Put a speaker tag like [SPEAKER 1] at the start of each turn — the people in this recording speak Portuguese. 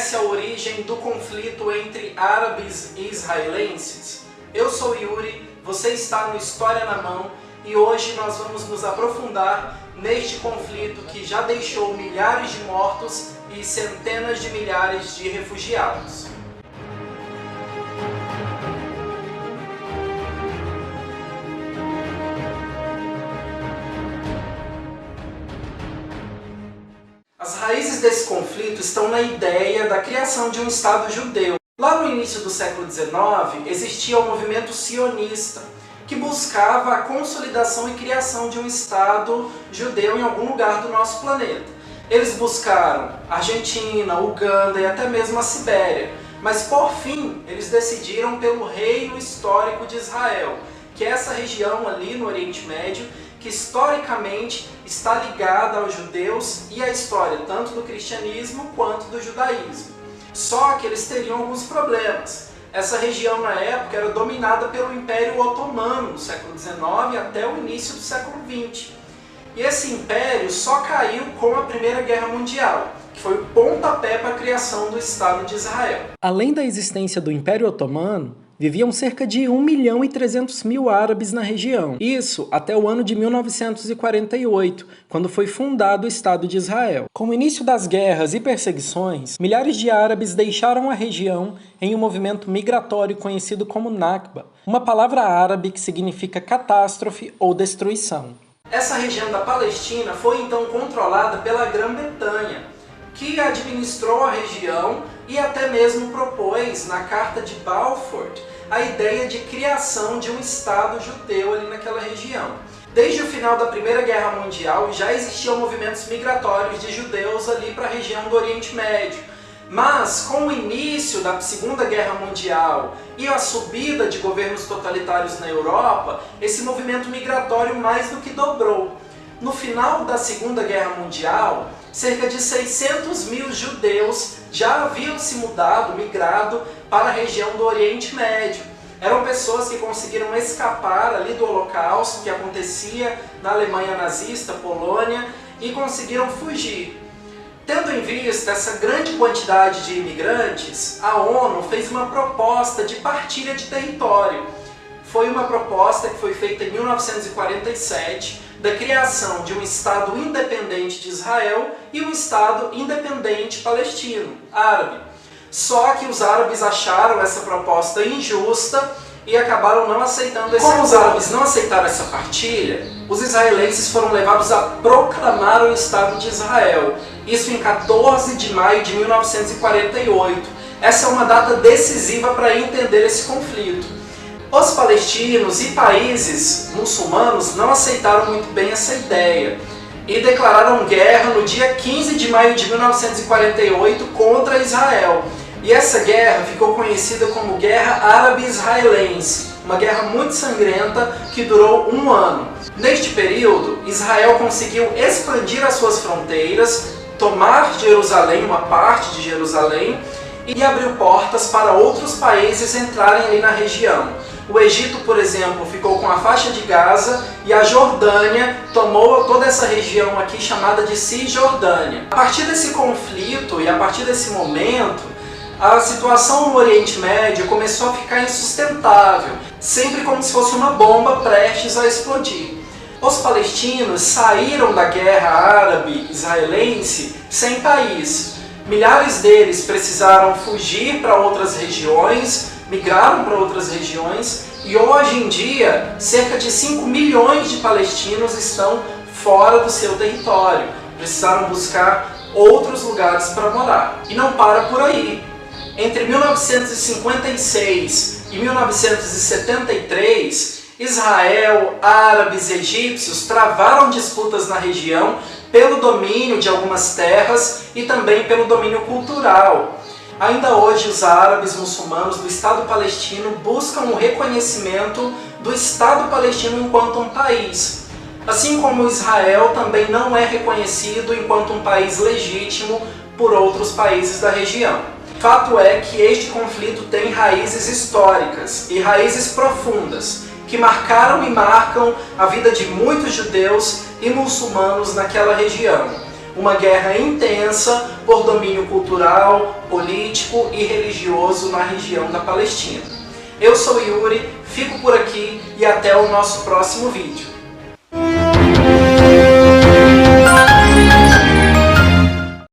[SPEAKER 1] conhece a origem do conflito entre árabes e israelenses? Eu sou Yuri, você está no História na Mão e hoje nós vamos nos aprofundar neste conflito que já deixou milhares de mortos e centenas de milhares de refugiados. As raízes desse conflito estão na ideia da criação de um Estado judeu. Lá no início do século XIX, existia o movimento sionista, que buscava a consolidação e criação de um Estado judeu em algum lugar do nosso planeta. Eles buscaram Argentina, Uganda e até mesmo a Sibéria, mas por fim eles decidiram pelo Reino Histórico de Israel, que é essa região ali no Oriente Médio, que historicamente está ligada aos judeus e à história tanto do cristianismo quanto do judaísmo. Só que eles teriam alguns problemas. Essa região na época era dominada pelo Império Otomano no século XIX até o início do século XX. E esse império só caiu com a Primeira Guerra Mundial, que foi o pontapé para a criação do Estado de Israel.
[SPEAKER 2] Além da existência do Império Otomano, viviam cerca de 1.300.000 árabes na região. Isso até o ano de 1948, quando foi fundado o Estado de Israel. Com o início das guerras e perseguições, milhares de árabes deixaram a região em um movimento migratório conhecido como Nakba, uma palavra árabe que significa catástrofe ou destruição.
[SPEAKER 1] Essa região da Palestina foi então controlada pela Grã-Bretanha, que administrou a região e até mesmo propôs na Carta de Balfour a ideia de criação de um Estado judeu ali naquela região. Desde o final da Primeira Guerra Mundial já existiam movimentos migratórios de judeus ali para a região do Oriente Médio. Mas com o início da Segunda Guerra Mundial e a subida de governos totalitários na Europa, esse movimento migratório mais do que dobrou. No final da Segunda Guerra Mundial, cerca de 600.000 judeus já haviam se migrado para a região do Oriente Médio. Eram pessoas que conseguiram escapar ali do Holocausto, que acontecia na Alemanha nazista, Polônia, e conseguiram fugir. Tendo em vista essa grande quantidade de imigrantes, a ONU fez uma proposta de partilha de território. Foi uma proposta que foi feita em 1947, da criação de um Estado independente de Israel e um Estado independente palestino, árabe. Só que os árabes acharam essa proposta injusta e acabaram não aceitando esse acordo. Como os árabes não aceitaram essa partilha, os israelenses foram levados a proclamar o Estado de Israel. Isso em 14 de maio de 1948. Essa é uma data decisiva para entender esse conflito. Os palestinos e países muçulmanos não aceitaram muito bem essa ideia e declararam guerra no dia 15 de maio de 1948 contra Israel. E essa guerra ficou conhecida como Guerra Árabe-Israelense, uma guerra muito sangrenta que durou um ano. Neste período, Israel conseguiu expandir as suas fronteiras, tomar Jerusalém, uma parte de Jerusalém, e abriu portas para outros países entrarem ali na região. O Egito, por exemplo, ficou com a faixa de Gaza e a Jordânia tomou toda essa região aqui chamada de Cisjordânia. A partir desse conflito e a partir desse momento, a situação no Oriente Médio começou a ficar insustentável, sempre como se fosse uma bomba prestes a explodir. Os palestinos saíram da guerra árabe-israelense sem país. Milhares deles precisaram fugir para outras regiões, migraram para outras regiões e hoje em dia cerca de 5 milhões de palestinos estão fora do seu território. Precisaram buscar outros lugares para morar. E não para por aí. Entre 1956 e 1973, Israel, árabes e egípcios travaram disputas na região pelo domínio de algumas terras e também pelo domínio cultural. Ainda hoje, os árabes muçulmanos do Estado palestino buscam o reconhecimento do Estado palestino enquanto um país. Assim como Israel também não é reconhecido enquanto um país legítimo por outros países da região. Fato é que este conflito tem raízes históricas e raízes profundas, que marcaram e marcam a vida de muitos judeus e muçulmanos naquela região. uma guerra intensa por domínio cultural, político e religioso na região da Palestina. Eu sou Yuri, fico por aqui e até o nosso próximo vídeo.